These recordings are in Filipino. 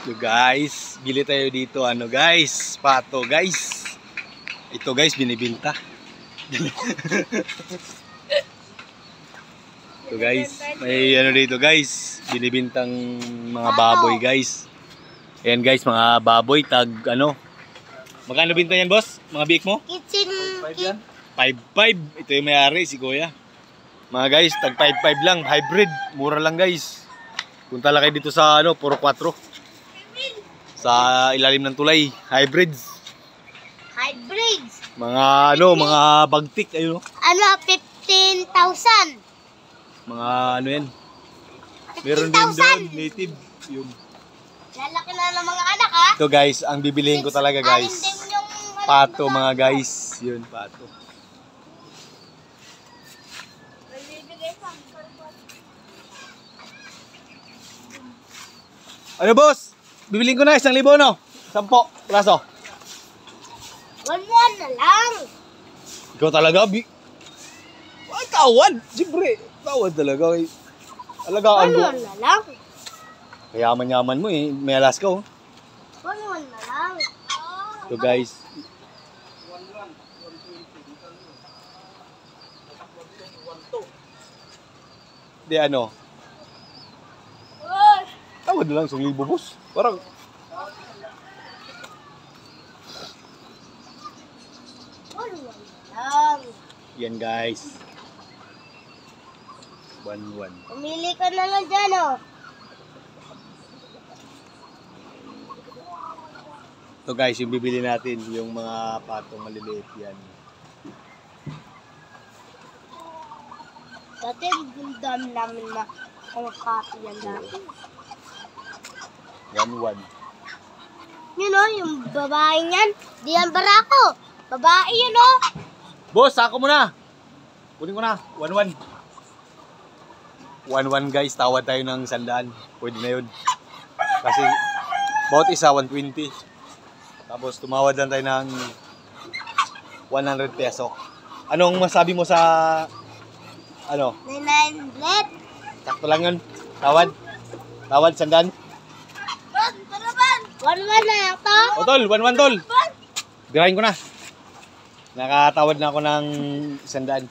So guys, bili tayo dito guys, pato guys. Ito guys, binibinta. Ito guys, may dito guys, binibintang mga baboy guys. Ayan guys, mga baboy tag Magkano binta yan boss? Mga biik mo? 5 5. Ito yung may-ari si Kuya. Mga guys, tag 5 lang, hybrid, mura lang guys. Punta lang kayo dito sa puro 4. Sa ilalim ng tulay, hybrids. Mga mga bagtik ayun. 15,000. Mga yan. Meron din doon native yun. Lalaki na ng mga anak ha. Ito guys, ang bibilihin ko talaga guys. Pato mga guys, yun pato. Ano boss? Bibiliin ko na 1,000 no? 10 praso. 1 na lang. Ikaw talaga, ay, tawad. Siyempre, tawad talaga. Alagaan mo. 1 na lang. Kayaman-yaman mo eh. May alas ka 1 na lang. So guys. Di tawad na lang, 1,000 boss. Parang yan guys. 1. Pumili ka na lang dyan Ito guys, yung bibili natin, yung mga patong maliliit yan. Dati yung dami namin na copy yan dati. 1. Yung babae niyan, di yan barako. Babae yun Boss, sako mo na. Kunin ko na. 1. 1 guys, tawad tayo ng 100. Pwede na yun. Kasi, bawat isa 120. Tapos, tumawad lang tayo ng 100 peso. Anong masabi mo sa, 900. sakto lang yun. Tawad. Tawad, 100. 1 na lang to. O tol, 1 tol. Birahin ko na. Nakatawad na ako ng 100.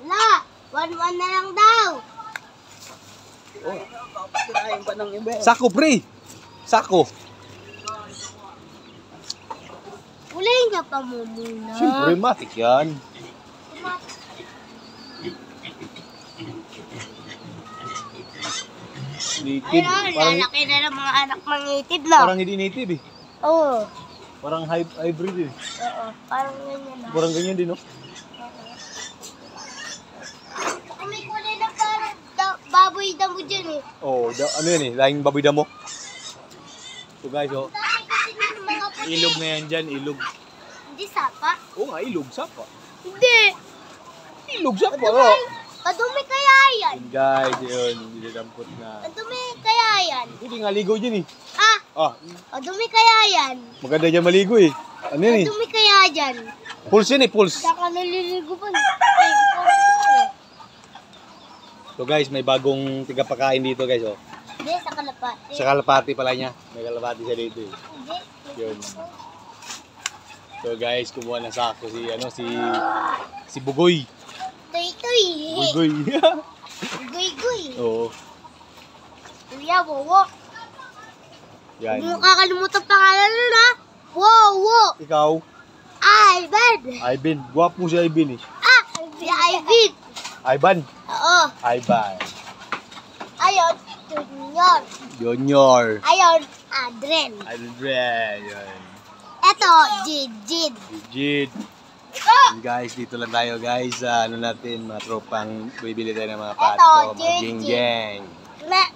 La, 1 na lang daw. Sako pre. Sako. Ulihin ka pa mo muna. Siyempre, matik yan. Native. Lalaki na ng mga anak mangitid na. Parang hindi native eh. Oo. Parang hybrid eh. Oo, parang ganyan na. Parang ganyan din, no? May kulay na parang baboy damo dyan eh. Oo, ano yan eh, lahing baboy damo. So guys, Dami kasi ng mga puti. ilog na yan dyan, ilog. Hindi sapa? Oo nga, ilog, sapa. Hindi. Ilog, sapa. Kadumi kaya yan. Yun guys, yun, dinadampot na. Kadumi kaya yan. Hindi nga ligo dyan eh. Kadumi kaya yan. Maganda dyan maligo eh. Ano yan eh? Kadumi kaya yan. Pulse yan eh, pulse. Saka naliligo pa. So guys, may bagong tigapakain dito guys, oh. Hindi, sa kalapati. Sa kalapati pala niya. May kalapati siya dito eh. Hindi. Yun. So guys, kumuha ng sako si Bugoy. Tuy-tuy. Bugoy. Guy-guy. Oo. Kuya, wowo. Yan. Huwag mo kakalimutan pangalan nun ha. Wowo. Ikaw? Ivan. Ivan. Gwapo si Ivan eh. Si Ivan. Ivan? Oo. Ivan. Ayon, Junior. Junior. Ayon, Adren. Adren. Yan. Eto, Jid. Jid. Guys, dito lang tayo guys. Natin, mga tropang bibili tayo ng mga pato. Mga Jid. jing-jeng.